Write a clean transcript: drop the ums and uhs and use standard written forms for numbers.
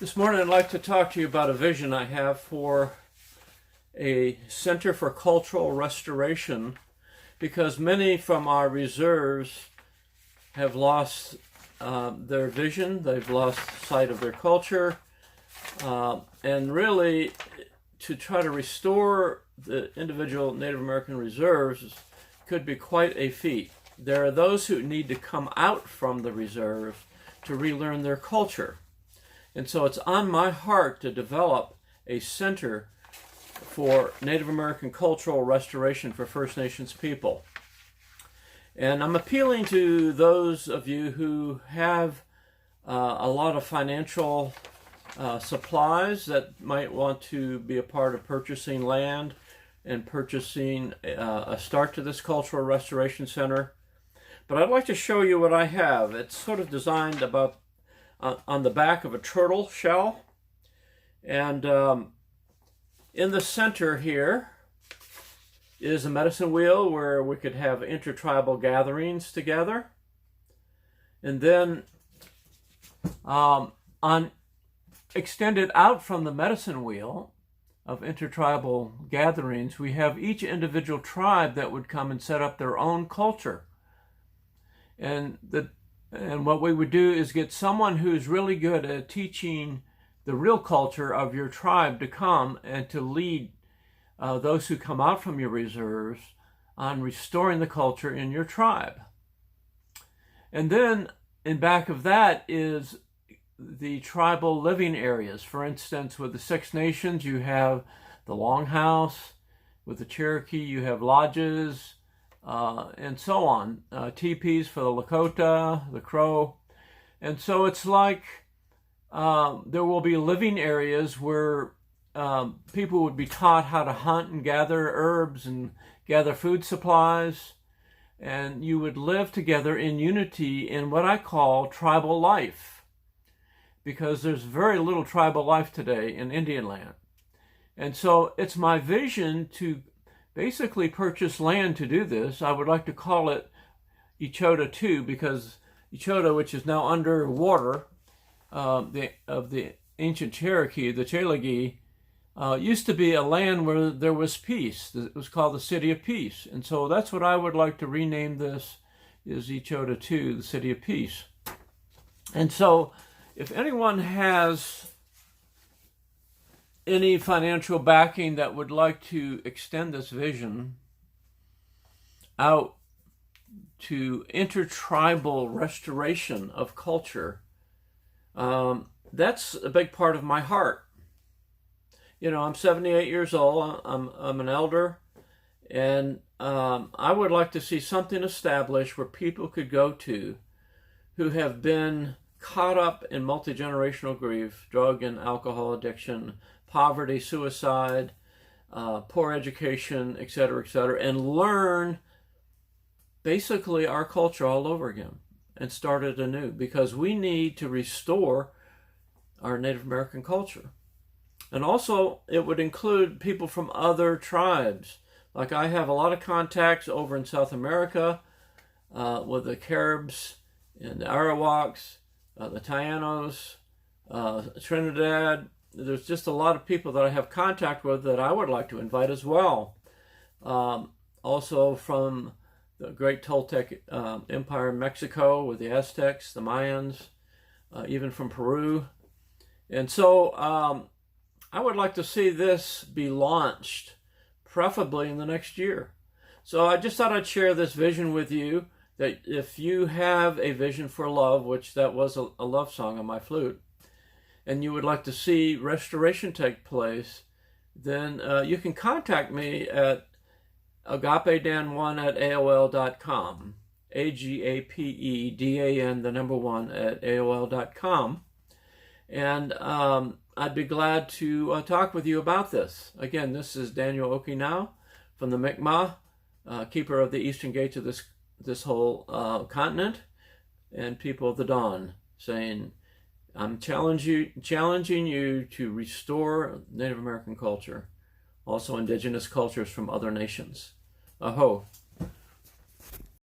This morning I'd like to talk to you about a vision I have for a Center for Cultural Restoration, because many from our reserves have lost their vision, they've lost sight of their culture, and really to try to restore the individual Native American reserves could be quite a feat. There are those who need to come out from the reserves to relearn their culture. And so it's on my heart to develop a center for Native American cultural restoration for First Nations people. And I'm appealing to those of you who have a lot of financial supplies that might want to be a part of purchasing land and purchasing a start to this cultural restoration center. But I'd like to show you what I have. It's sort of designed about on the back of a turtle shell, and in the center here is a medicine wheel where we could have intertribal gatherings together. And then extended out from the medicine wheel of intertribal gatherings, we have each individual tribe that would come and set up their own culture. And what we would do is get someone who's really good at teaching the real culture of your tribe to come and to lead those who come out from your reserves on restoring the culture in your tribe. And then in back of that is the tribal living areas. For instance, with the Six Nations, you have the Longhouse. With the Cherokee, you have lodges, and so on. Teepees for the Lakota, the Crow. And so it's like there will be living areas where people would be taught how to hunt and gather herbs and gather food supplies. And you would live together in unity in what I call tribal life, because there's very little tribal life today in Indian land. And so it's my vision to basically purchase land to do this. I would like to call it Echota 2, because Echota, which is now underwater, of the ancient Cherokee, the Chelagee, used to be a land where there was peace. It was called the City of Peace. And so that's what I would like to rename this, is Echota 2, the City of Peace. And so if anyone has any financial backing that would like to extend this vision out to intertribal restoration of culture, that's a big part of my heart. You know, I'm 78 years old, I'm an elder, and I would like to see something established where people could go to who have been caught up in multi-generational grief, drug and alcohol addiction, poverty, suicide, poor education, etc., and learn basically our culture all over again and start it anew, because we need to restore our Native American culture. And also, it would include people from other tribes. Like I have a lot of contacts over in South America with the Caribs and the Arawaks, the Taínos, Trinidad. There's just a lot of people that I have contact with that I would like to invite as well. Also from the great Toltec Empire in Mexico with the Aztecs, the Mayans, even from Peru. And so I would like to see this be launched, preferably in the next year. So I just thought I'd share this vision with you, that if you have a vision for love, which that was a love song on my flute, and you would like to see restoration take place, then you can contact me at agapedan1@aol.com, AGAPEDAN1@AOL.com, and I'd be glad to talk with you about this. Again, this is Daniel Okinau from the Mi'kmaq, keeper of the eastern gates of this whole continent, and people of the dawn, saying, I'm challenging you to restore Native American culture, also indigenous cultures from other nations. Aho.